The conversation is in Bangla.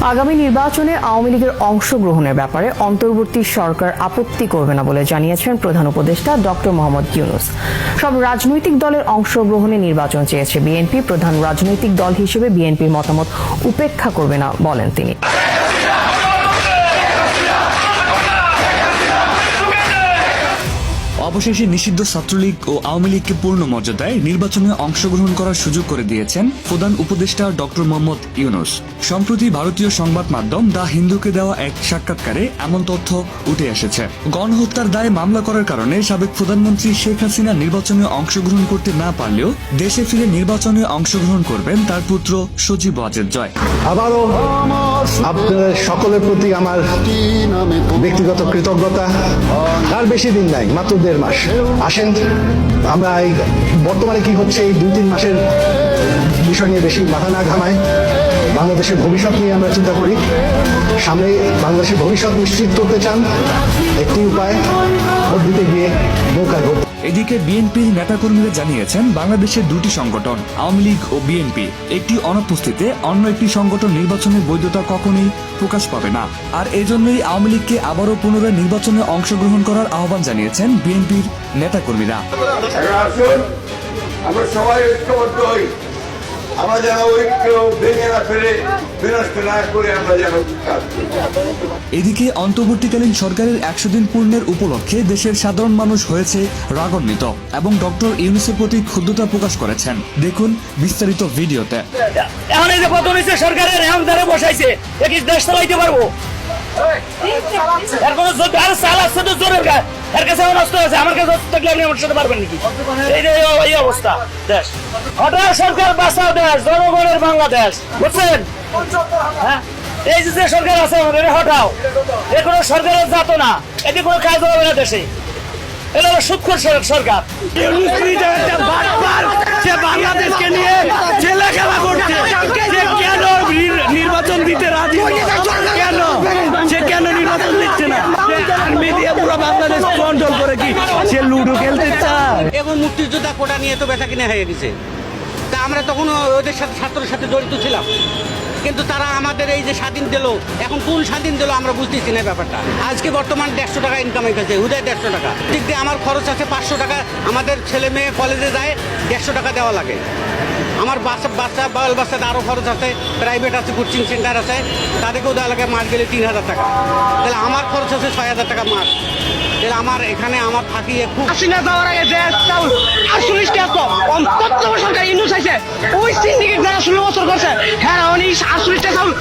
আগামী নির্বাচনে আওয়ামী লীগের অংশগ্রহণের ব্যাপারে অন্তর্বর্তী সরকার আপত্তি করবে না বলে জানিয়েছেন প্রধান উপদেষ্টা ডক্টর মোহাম্মদ ইউনূস। সব রাজনৈতিক দলের অংশগ্রহণে নির্বাচন চেয়েছে বিএনপি। প্রধান রাজনৈতিক দল হিসেবে বিএনপির মতামত উপেক্ষা করবে না বলেন তিনি। অবশেষে নিষিদ্ধ ছাত্রলীগ ও আওয়ামী লীগকে পূর্ণ মর্যাদায় নির্বাচনে অংশগ্রহণ করার সুযোগ করে দিয়েছেন প্রধান উপদেষ্টা ডক্টর মোহাম্মদ ইউনূস। সম্প্রতি ভারতীয় সংবাদ মাধ্যম দ্য হিন্দুকে দেওয়া এক সাক্ষাৎকারে এমন তথ্য উঠে এসেছে। গণহত্যার দায়ে মামলা করার কারণে সাবেক প্রধানমন্ত্রী শেখ হাসিনা নির্বাচনে অংশগ্রহণ করতে না পারলেও দেশে ফিরে নির্বাচনে অংশগ্রহণ করবেন তার পুত্র সজীব ওয়াজেদ জয়। আবারও আপনাদের সকলের প্রতি আমার ব্যক্তিগত কৃতজ্ঞতা। আর বেশি দিন নাই, মাত্র 1.5 মাস। আসেন আমরা এই বর্তমানে কি হচ্ছে এই 2-3 মাসের বিষয় নিয়ে বেশি মাথা না ঘামাই, বাংলাদেশের ভবিষ্যৎ নিয়ে আমরা চিন্তা করি। সামনে বাংলাদেশের ভবিষ্যৎ নিশ্চিত করতে চান, একটি উপায় ভোট দিতে গিয়ে নৌকা ভোট। এদিকে বিএনপির নেতাকর্মীরা জানিয়েছেন বাংলাদেশের দুটি সংগঠন আওয়ামী লীগ ও বিএনপি একটি অনুপস্থিতিতে অন্য একটি সংগঠন নির্বাচনের বৈধতা কখনোই প্রকাশ পাবে না। আর এজন্যই আওয়ামী লীগকে আবারও পুনরায় নির্বাচনে অংশগ্রহণ করার আহ্বান জানিয়েছেন বিএনপির নেতাকর্মীরা। আমরা সবাই ঐক্যবদ্ধ হই, আমরা যেন ঐক্য ভেঙে না ফেলে বিনষ্ট না করে আমরা যেন। এদিকে অন্তর্বর্তীকালীন সরকারের 100 দিন পূর্ণের উপলক্ষে দেশের সাধারণ মানুষ হয়েছে রাগান্বিত এবং ডক্টর ইউনূসের প্রতি ক্ষুব্ধতা প্রকাশ করেছেন। দেখুন বিস্তারিত ভিডিওতে। এখন এই যে পতন হয়েছে সরকারের, এখন তারা বসাইছে একই দেশ চালাইতে পারবো। এর কোনো আর চাল আসছে তো জোরের গায়ে, এর কাছে এখন অস্ত্র আছে, আমার কাছে অস্ত্র থাকলে আপনি আমার সাথে পারবেন নাকি? এই অবস্থা দেশ। হঠাৎ সরকার বাঁচাও দেশ, জনগণের বাংলাদেশ, বুঝছেন? হ্যাঁ, এই যে সরকার আছে আমাদের, হটাও। এ কোনো সরকারের জাতো না, এটি কোনো কাজ হবে না দেশে। এটা হলো সুৎখোর সরকার। সে বাংলাদেশকে নিয়ে ছেলে খেলা করছে, সে কেন নির্বাচন দিতে রাজি? কেন সে কেন নির্বাচন দিচ্ছে না? মিডিয়া পুরো বাংলাদেশ কন্ট্রোল করে কি সে লুডো খেলতে চায়? এবং মুক্তিযোদ্ধা কোটা নিয়ে তো বেচা কিনে হয়ে গেছে। তা আমরা তখন ওদের সাথে ছাত্রের সাথে জড়িত ছিলাম, কিন্তু তারা আমাদের এই যে স্বাধীন দিল, এখন কোন স্বাধীন দিল আমরা বুঝতেছি না ব্যাপারটা। আজকে বর্তমান 150 টাকা ইনকাম হয়েছে, হুদায় 150 টাকা। ঠিক দিয়ে আমার খরচ আছে 500 টাকা, আমাদের ছেলে মেয়ে কলেজে যায় 150 টাকা দেওয়া লাগে। আমার বাচ্চা আরও খরচ আছে, প্রাইভেট আছে, কোচিং সেন্টার আছে, তাদেরকেও দেওয়া লাগে মাস গেলে 3000 টাকা। তাহলে আমার খরচ আছে 6000 টাকা মাস। তাহলে আমার এখানে আমার থাকি খুব। হাসিনা যাওয়ার আগে যে চাউল 48 টাকা কম, তত্ত্বাবধায়ক সরকার ইউনূস আইছে, ওই সিন্ডিকেট যারা 16 বছর করছে, হ্যাঁ উনি 48 টাকা চাউল